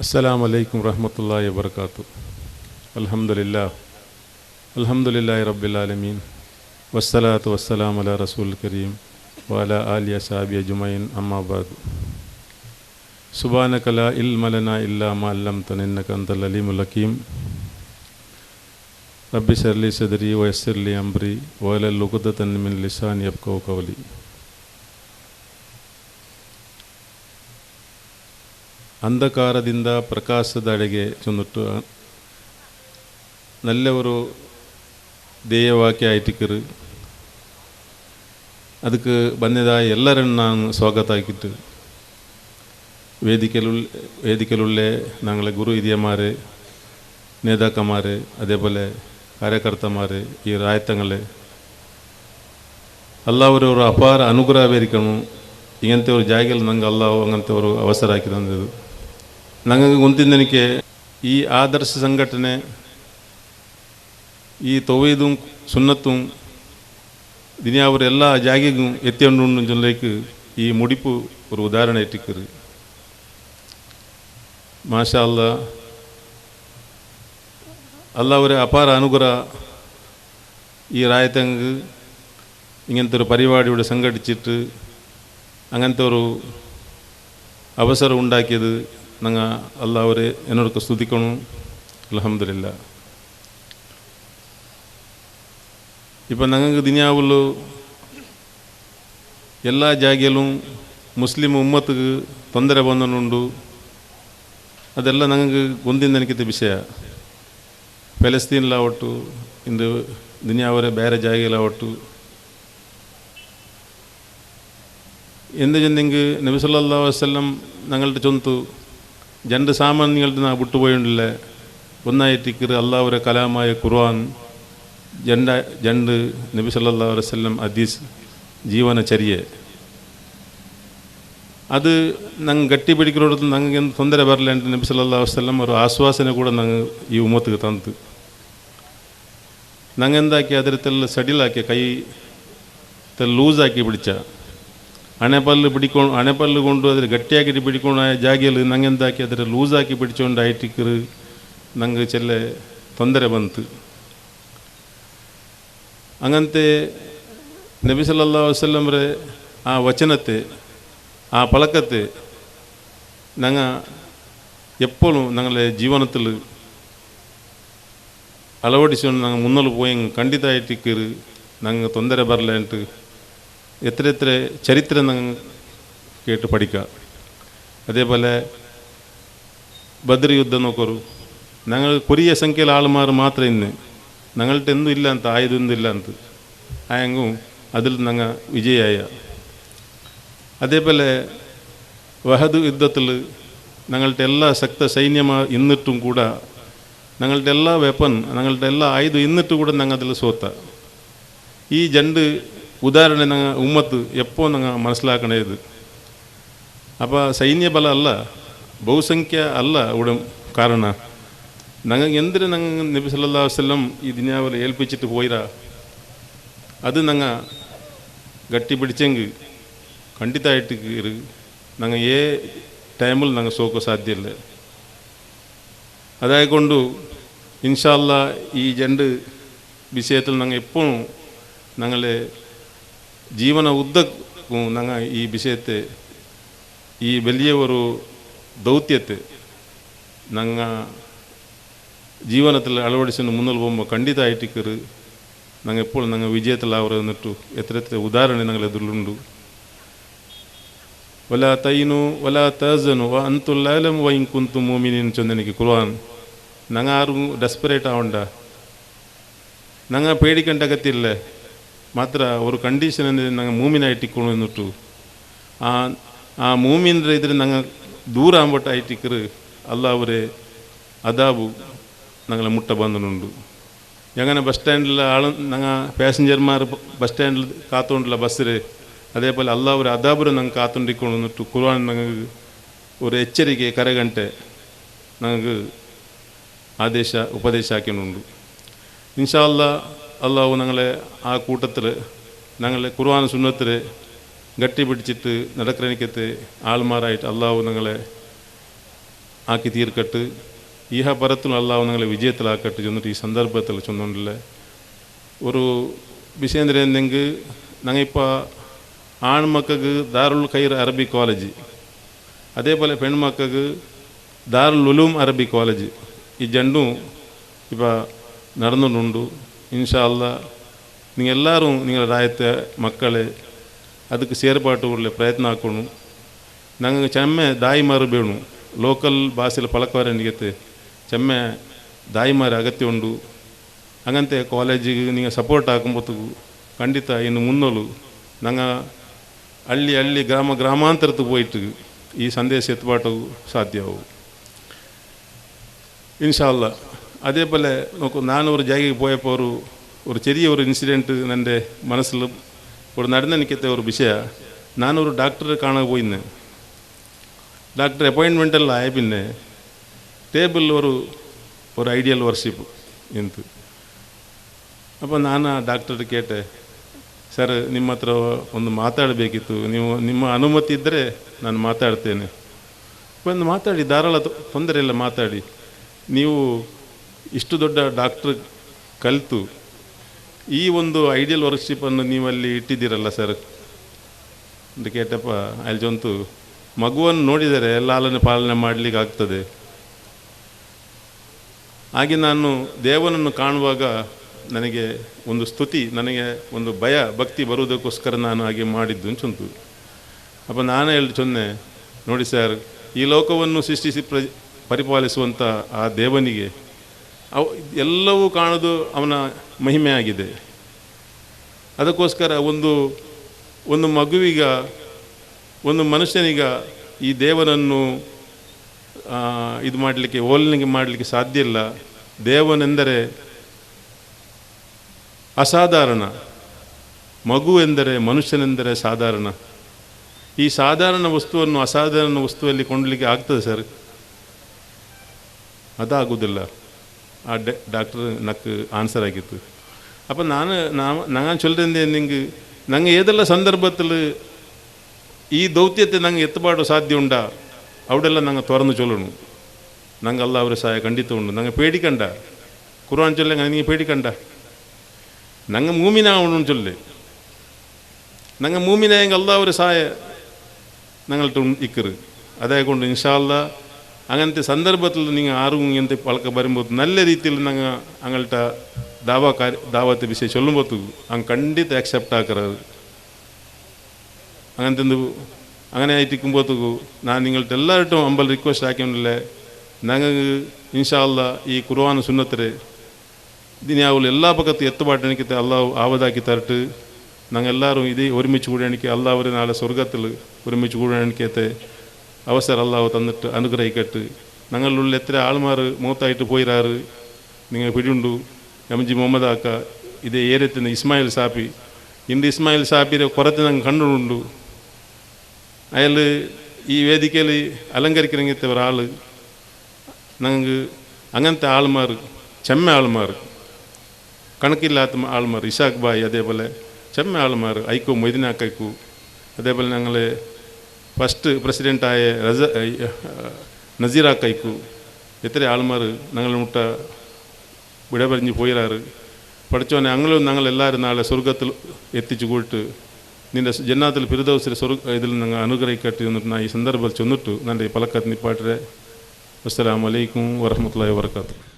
അസ്സലാമു അലൈക്കും വറഹ്മത്തുള്ളാഹി വബറകാതുഹു. അൽഹംദുലില്ലാഹി റബ്ബിൽ ആലമീൻ വസ്സലാത്തു വസ്സലാമു അലാ റസൂലിൽ കരീം വഅലാ ആലിഹി വസഹ്ബിഹി അജ്മഈൻ. അമ്മാ ബഅദ്. സുബ്ഹാനക ലാ ഇൽമ ലനാ ഇല്ലാ മാ അല്ലംതനാ ഇന്നക അൻതൽ അലീമുൽ ഹകീം. റബ്ബി ഇശ്റഹ് ലി സദ്രി വയസ്സിർ ലി അംരി വഹ്ലുൽ ഉഖ്ദതൻ മിൻ ലിസാനി യഫ്ഖഹു ഖൗലി. ಅಂಧಕಾರದಿಂದ ಪ್ರಕಾಶದೆಡೆಗೆ ಚೊಂದಿಟ್ಟು നല്ലൊരു ಧ್ಯೇಯವಾಕ್ಯ ಆಯ್ತಿಕ್ಕರು. ಅದಕ್ಕೆ ಬಂದಿದ್ದಾಯ ಎಲ್ಲರನ್ನು ನಾನು ಸ್ವಾಗತ ಆಕಿಟ್ಟು വേദിക്കലുള്ള ഞങ്ങളെ ഗുരു ഹിരിയന്മാർ, നേതാക്കന്മാർ, അതേപോലെ കാര്യകർത്തമാർ, ഈ റായത്തങ്ങളെ അല്ലാഹുവിൻ്റെ ഒരു അപാര അനുഗ്രഹമായിരിക്കണം. ഇങ്ങനത്തെ ഒരു ജാഗയിൽ ഞങ്ങൾക്ക് അല്ലാഹു അങ്ങനത്തെ ഒരു അവസരമാക്കി തന്നത്. ഞങ്ങൾക്ക് ഗൊಂತಿಂದನಿಕೆ ഈ ആദർശ സംഘടನೆ ಈ ತೌಹೀದುം സുന്നത്തും ദിനിയാവർ എല്ലാ ജാഗിയും എത്തിയുണ്ടെന്ന് ചൊല്ലേക്ക് ഈ മുടിപ്പ് ഒരു ഉദാഹരണം ഏറ്റിക്കറ്. മാഷാ അല്ലാ, അല്ലാഹുവിൻ്റെ അപാര അനുഗ്രഹ ഈ റായത്തങ്ങൾക്ക് ഇങ്ങനത്തെ ഒരു പരിപാടിയുടെ സംഘടിച്ചിട്ട് അങ്ങനത്തെ ഒരു അവസരം ഉണ്ടാക്കിയത് ഞങ്ങൾ അല്ലാഹുവരെ എന്നോടൊക്കെ സ്തുതിക്കണം. അൽഹംദുലില്ലാ. ഇപ്പം ഞങ്ങൾക്ക് ദിനിയാവുള്ള എല്ലാ ജാഗയിലും മുസ്ലിം ഉമ്മത്തിക്ക് ತೊಂದರೆ ಬಂದನುಂಡು. ಅದೆಲ್ಲ ഞങ്ങൾക്ക് ഗൊಂತಿಂದನಿಕೆ ವಿಷಯ. ഫലസ്തീനിലാവട്ടു, ഇന്ന് ദുനിയാവരെ ಬೇರೆ ಜಾಗಲಾವಟ್ಟು, എന്ത് ചെന്നെങ്കിൽ നബി സല്ലല്ലാഹു അലൈഹി വസല്ലം ഞങ്ങളുടെ ചൊന്തു രണ്ട് സാമാന്യങ്ങളുടെ നാ വിട്ടുപോയിട്ടില്ല. ഒന്നായിട്ടിക്കറ് അല്ലാഹുവിൻ്റെ കലാമായ ഖുർആൻ, രണ്ട് നബി സല്ലല്ലാഹു അലൈഹി വസല്ലം ഹദീസ് ജീവനചര്യ. അത് ഞങ്ങൾ ഗട്ടി പിടിക്കുന്നോടത്ത് ഞങ്ങൾക്ക് എന്ത് ತೊಂದರೆ ಬರಲ್ಲ ಅಂತ ನಬಿ ಸಲ್ಲಲ್ಲಾಹು ಅಲೈಹಿ ವಸಲ್ಲಂ ഒരു ആശ്വാസന ಕೂಡ ഞങ്ങൾ ഈ ഉമ്മത്തിക്ക് തന്നു. ഞങ്ങൾ എന്താക്കി അതിരത്തെല്ലാം സഡിലാക്കി, കൈ ലൂസാക്കി പിടിച്ച അണപ്പല്ല് കൊണ്ട് അതിൽ ഗട്ടിയാക്കിയിട്ട് പിടിക്കുന്ന ജാഗയിൽ ഞങ്ങൾ എന്താക്കി അതിൽ ലൂസാക്കി പിടിച്ചുകൊണ്ടായിട്ടിക്കറ് ഞങ്ങൾക്ക് ചെല്ല ತೊಂದರೆ ಬಂತು. അങ്ങനത്തെ നബി സല്ലല്ലാഹു അലൈഹി വസല്ലംറെ ആ വചനത്തെ, ആ പഴക്കത്തെ ഞങ്ങൾ എപ്പോഴും ഞങ്ങളുടെ ജീവിതത്തിൽ അളവടിച്ചുകൊണ്ട് ഞങ്ങൾ മുന്നോട്ട് പോയി ಖಂಡಿತമായിട്ടിക്കറ് ഞങ്ങൾക്ക് ತೊಂದರೆ ಬರಲ್ಲ ಅಂತ എത്ര ചരിത്രം ഞങ്ങൾ കേട്ട് പഠിക്കുക. അതേപോലെ ബദർ യുദ്ധം നോക്കൂ. ഞങ്ങൾ കൊറിയ സംഖ്യയിലെ ആൾമാർ മാത്രം ഇന്ന് ഞങ്ങളുടെ എന്തും ഇല്ല ಅಂತ, ആയുധമൊന്നും ഇല്ല ಅಂತ ആയെങ്കും അതിൽ ഞങ്ങൾ വിജയായ. അതേപോലെ വഹദ് യുദ്ധത്തിൽ ഞങ്ങളുടെ എല്ലാ ശക്ത സൈന്യമാർ ഇന്നിട്ടും കൂടെ ഞങ്ങളുടെ എല്ലാ വെപ്പൺ, ഞങ്ങളുടെ എല്ലാ ആയുധം ഇന്നിട്ടും കൂടെ ഞങ്ങൾ അതിൽ സോത്ത. ഈ രണ്ട് ഉദാഹരണം ഞങ്ങൾ ഉമ്മത്ത് എപ്പോൾ ഞങ്ങൾ മനസ്സിലാക്കണത്. അപ്പോൾ സൈന്യബല അല്ല, ബഹുസംഖ്യ അല്ല ഇവിടെ കാരണ. ഞങ്ങൾക്ക് എന്തിനു ഞങ്ങൾ നബി സല്ലല്ലാഹു അലൈഹി വസല്ലം ഈ ദുനിയാവിൽ ഏൽപ്പിച്ചിട്ട് പോയിരാ, അത് ഞങ്ങൾ ഗട്ടി പിടിച്ചെങ്കിൽ ಖಂಡಿತമായിട്ട് ഞങ്ങൾ ടൈമിൽ ഞങ്ങൾ സോക്കാൻ സാധ്യമല്ല. അതായതുകൊണ്ട് ഇൻഷാ അല്ലാ ഈ രണ്ട് വിഷയത്തിൽ ഞങ്ങൾ എപ്പോഴും ഞങ്ങളെ ജീവന ഉದ್ದಕ್ಕೂ ഞങ്ങൾ ഈ വിഷയത്തെ, ഈ വലിയ ഒരു ദൗത്യത്തെ ഞങ്ങൾ ജീവനത്തിൽ അളവടിച്ചുകൊണ്ട് മുന്നോട്ട് പോകുമ്പോൾ ಖಂಡಿತമായിട്ടിക്കറ് ഞങ്ങൾ എപ്പോഴും ഞങ്ങൾ വിജയത്തിലാവർ എന്നിട്ടു എത്ര ഉദാഹരണം ഞങ്ങൾ എതിരുണ്ട്. വലാ തൈനു വലാ തഹ്സനു വഅൻതുൽ അഅ്ലമു വഇൻ കുൻതും മുഅ്മിനീൻ ചൊന്നെനിക്ക് ഖുർആൻ. ഞങ്ങൾ ആരും ഡെസ്പറേറ്റ് ആവണ്ട, ഞങ്ങൾ പേടിക്കേണ്ട അകത്തില്ല. മാത്ര ഒരു കണ്ടീഷൻ ഞങ്ങൾ മൂമിനായിട്ടിക്കണു എന്നിട്ടു ആ മൂമിൻ്റെ ഇതിൽ ഞങ്ങൾ ദൂരാകുമ്പോട്ടായിട്ടിക്കറ് അല്ലാഹുവിൻ്റെ അദാബ് ഞങ്ങളെ മുട്ട ಬಂದನುಂಡು. ഞങ്ങനെ ബസ് സ്റ്റാൻഡിൽ ഞങ്ങൾ പാസഞ്ചർമാർ ബസ് സ്റ്റാൻഡിൽ കാത്തുകൊണ്ടുള്ള ബസ്സിൽ അതേപോലെ അല്ലാഹുവിൻ്റെ അദാബിനെ ഞങ്ങൾ കാത്തുകൊണ്ടിരിക്കണം എന്നിട്ട് ഖുർആൻ ഞങ്ങൾക്ക് ഒരു എച്ചരിಕೆ കരകಂಟೆ ഞങ്ങൾക്ക് ഉപദേശാക്കുന്നുണ്ട്. ഇൻഷാ അല്ലാ അല്ലാഹു ഞങ്ങളെ ആ കൂട്ടത്തിൽ ഞങ്ങളെ ഖുർആൻ സുന്നത്തിൽ ഗട്ടി പിടിച്ചിട്ട് നടക്കരണിക്കത്തെ ആൾമാരായിട്ട് അല്ലാഹു ഞങ്ങളെ ആക്കി തീർക്കട്ട്, ഈഹ പരത്തിലും അള്ളാഹു നിങ്ങളെ വിജയത്തിലാക്കട്ട് ചെന്നിട്ട് ഈ സന്ദർഭത്തിൽ ചൊന്നുകൊണ്ടില്ല ഒരു വിഷയം തരുന്നെങ്കിൽ ഞങ്ങളിപ്പോൾ ആൺമക്കൾക്ക് ദാറുൽ ഖൈർ അറബി കോളേജ്, അതേപോലെ പെൺമക്കൾക്ക് ദാറുൽ ഉലൂം അറബി കോളേജ്, ഈ രണ്ടും ഇപ്പോൾ നടന്നുകൊണ്ടുണ്ട്. ഇൻഷാ അല്ലാ നിങ്ങളെല്ലാവരും നിങ്ങളുടെ രാജ്യത്തെ മക്കളെ ಅದಕ್ಕೆ ಸೇರ್ಪಾಟು ಒಳ್ಳೆ ಪ್ರಯತ್ನ ಹಾಕೋಣ. ನಂಗೆ ಚೆಮ್ಮೆ ದಾಯಿಮಾರು ಬೇಣು ಲೋಕಲ್ ಭಾಷೆಯಲ್ಲಿ ಪಳಕವರನಿಗೆ ಚೆಮ್ಮೆ ದಾಯಿಮಾರು ಅಗತ್ಯ ಉಂಡು. ಹಂಗಂತೆ ಕಾಲೇಜಿಗೆ ನೀವು ಸಪೋರ್ಟ್ ಹಾಕೊಂಬತ್ತು ಖಂಡಿತ ಇನ್ನು ಮುನ್ನೋಲು ನಂಗೆ ಹಳ್ಳಿ ಹಳ್ಳಿ ಗ್ರಾಮಾಂತರಕ್ಕೆ പോയിട്ട് ഈ സന്ദേശം എത്തുപാട്ടവും സാധ്യമാവും ഇൻഷാ അല്ലാ. അതേപോലെ നോക്കൂ, ഞാനൊരു ജാഗയ്ക്ക് പോയപ്പോൾ ഒരു ചെറിയൊരു ഇൻസിഡൻറ്റ് എൻ്റെ മനസ്സിൽ ഒരു നടന്നെനിക്കത്തെ ഒരു വിഷയ. ഞാനൊരു ഡോക്ടറെ കാണാൻ പോയിന്ന്. ഡോക്ടർ അപ്പോയിൻമെൻറ്റെല്ലാം ആയ പിന്നെ ಟೇಬಲ್ ഒരു ಐಡಿಯಲ್ ವರ್ಷಿಪ್ ಎಂತು. അപ്പോൾ ನಾನು ಆ ಡಾಕ್ಟರ್ ಕೇಟೆ, ಸರ್ ನಿಮ್ಮ ಹತ್ರ ಒಂದು ಮಾತಾಡಬೇಕಿತ್ತು, ನಿಮ್ಮ ಅನುಮತಿ ಇದ್ದರೆ ನಾನು ಮಾತಾಡ್ತೇನೆ. ಒಂದು ಮಾತಾಡಿ, ಧಾರಾಳ ತೊಂದರೆ ಇಲ್ಲ ಮಾತಾಡಿ. ನೀವು ಇಷ್ಟು ದೊಡ್ಡ ಡಾಕ್ಟ್ರ್ ಕಲಿತು ಈ ಒಂದು ಐಡಿಯಲ್ ವರ್ಕ್ಶಿಪ್ಪನ್ನು ನೀವಲ್ಲಿ ಇಟ್ಟಿದ್ದೀರಲ್ಲ ಸರ್ ಅಂತ ಕೇಟಪ್ಪ. ಅಲ್ಲಿ ಜೊಂತು ಮಗುವನ್ನು ನೋಡಿದರೆ ಲಾಲನೆ ಪಾಲನೆ ಮಾಡಲಿಕ್ಕೆ ಆಗ್ತದೆ. ಹಾಗೆ ನಾನು ದೇವನನ್ನು ಕಾಣುವಾಗ ನನಗೆ ಒಂದು ಸ್ತುತಿ, ನನಗೆ ಒಂದು ಭಯ ಭಕ್ತಿ ಬರುವುದಕ್ಕೋಸ್ಕರ ನಾನು ಹಾಗೆ ಮಾಡಿದ್ದು ಅಂಚುಂಟು. അപ്പോൾ ನಾನೇ ಹೇಳಿ ಚೊನ್ನೆ, ನೋಡಿ ಸರ್, ಈ ಲೋಕವನ್ನು ಸೃಷ್ಟಿಸಿ ಪರಿಪಾಲಿಸುವಂಥ ಆ ದೇವನಿಗೆ ಎಲ್ಲವೂ ಕಾಣೋದು ಅವನ ಮಹಿಮೆ ಆಗಿದೆ. ಅದಕ್ಕೋಸ್ಕರ ಒಂದು ಮಗುವಿಗ, ಒಂದು ಮನುಷ್ಯನಿಗ ಈ ದೇವನನ್ನು ಇದು ಮಾಡಲಿಕ್ಕೆ, ಹೋಲಿಕೆ ಮಾಡಲಿಕ್ಕೆ ಸಾಧ್ಯ ಇಲ್ಲ. ದೇವನೆಂದರೆ ಅಸಾಧಾರಣ, ಮಗು ಎಂದರೆ ಮನುಷ್ಯನೆಂದರೆ ಸಾಧಾರಣ. ಈ ಸಾಧಾರಣ ವಸ್ತುವನ್ನು ಅಸಾಧಾರಣ ವಸ್ತುವಲ್ಲಿ ಕೊಂಡಲಿಕ್ಕೆ ಆಗ್ತದೆ ಸರ್? ಅದಾಗುವುದಿಲ್ಲ. ಆ ಡಾಕ್ಟರ್ ನಕ್ಕು ಆನ್ಸರ್ ಆಗಿತ್ತು. അപ്പം ഞാൻ ചൊല്ലുന്നത് എന്നെങ്കിൽ ഞങ്ങൾ ഏതെല്ലാം സന്ദർഭത്തിൽ ഈ ദൗത്യത്തെ ഞങ്ങൾ എത്തുപാടോ സാധ്യമുണ്ടാ അവിടെല്ലാം ഞങ്ങൾ തുറന്നു ചൊല്ലണം. ഞങ്ങൾ അല്ലാഹുവിൻ്റെ സഹായ ಖಂಡಿತ ഉണ്ട്. ഞങ്ങൾ പേടിക്കണ്ട. ഖുർആൻ ചൊല്ല നിങ്ങൾ പേടിക്കണ്ട. ഞങ്ങൾ മൂമിനാവണം ചൊല്ലേ. ഞങ്ങൾ മൂമിനായെങ്കിൽ അല്ലാഹുവിൻ്റെ സഹായ ഞങ്ങളുടെ ഇക്കറ്. അതേകൊണ്ട് ഇൻഷാ അല്ലാ അങ്ങനത്തെ സന്ദർഭത്തിൽ നിങ്ങൾ ആരും ഇങ്ങനത്തെ പളക്ക വരുമ്പോൾ നല്ല രീതിയിൽ ഞങ്ങൾ ഞങ്ങളുടെ ದಾವತ್ ವಿಷಯ ಚೊಲ್ಲುമ്പോತು ಹಂಗೆ ಖಂಡಿತ ಆಕ್ಸೆಪ್ಟ್ ಹಾಕರದು. അങ്ങനത്തെ അങ്ങനെ ആയിരിക്കുമ്പോഴത്തൂ ഞാൻ നിങ്ങളുടെ എല്ലാവരും അമ്പൽ റിക്വസ്റ്റ് ആക്കിയൊന്നുമില്ലേ, ഞങ്ങൾക്ക് ഇൻഷാ അല്ലാ ഈ ഖുർആൻ സുന്നത്തിലെ ദിനിയാവുള്ള എല്ലാ പക്കത്തും എത്തുപാട്ട് എനിക്ക് അള്ളാഹു ആവതാക്കി തരട്ട്. ഞങ്ങൾ എല്ലാവരും ഇത് ഒരുമിച്ച് കൂടി എനിക്ക് അള്ളാഹു ഒരു നാളെ സ്വർഗത്തിൽ ഒരുമിച്ച് കൂടി എനിക്കത്തെ അവസരം അള്ളാഹു തന്നിട്ട് അനുഗ്രഹിക്കട്ട്. ഞങ്ങളുള്ള എത്ര ആൾമാർ മൂത്തായിട്ട് പോയിരാറ് നിങ്ങൾ പിടിയുണ്ടു. എംജി മുഹമ്മദ് ആക്ക, ഇതേ ഏരിയത്തിന് ഇസ്മായിൽ സാപ്പി, ഇന്ന് ഇസ്മായിൽ സാപ്പിയുടെ കുറച്ച് ഞങ്ങൾ കണ്ടുകൊണ്ടു. അയാൾ ഈ വേദിക്കയിൽ അലങ്കരിക്കണമെങ്കിലത്തെ ഒരാൾ. ഞങ്ങൾക്ക് അങ്ങനത്തെ ആൾമാർ, ചെമ്മ ആൾമാർ, കണക്കില്ലാത്ത ആൾമാർ, ഇഷാഖ് ബായ്, അതേപോലെ ചെമ്മ ആൾമാർ, ഐക്കു മൊയ്തീനാക്കു, അതേപോലെ ഞങ്ങൾ ഫസ്റ്റ് പ്രസിഡൻ്റായ നസീറാക്കൈക്കു, എത്ര ആൾമാർ ഞങ്ങൾ മുട്ട വിട പറഞ്ഞ് പോയിരാറ്. പഠിച്ചോനെ ഞങ്ങളെല്ലാവരും നാളെ സ്വർഗത്തിൽ എത്തിച്ചു കൂട്ട് നിൻ്റെ ജന്നാത്തിൽ ഫിർദൗസിലെ ഇതിൽ ഞങ്ങൾ അനുഗ്രഹിക്കട്ടെ എന്നിട്ട് ഞാൻ ഈ സന്ദർഭത്തിൽ ചെന്നിട്ടു എൻ്റെ ഈ പലക്കത്ത് നിപ്പാട്ടരെ. അസ്സലാമു അലൈക്കും വറഹ്മത്തുള്ളാഹി വബറകാതുഹു.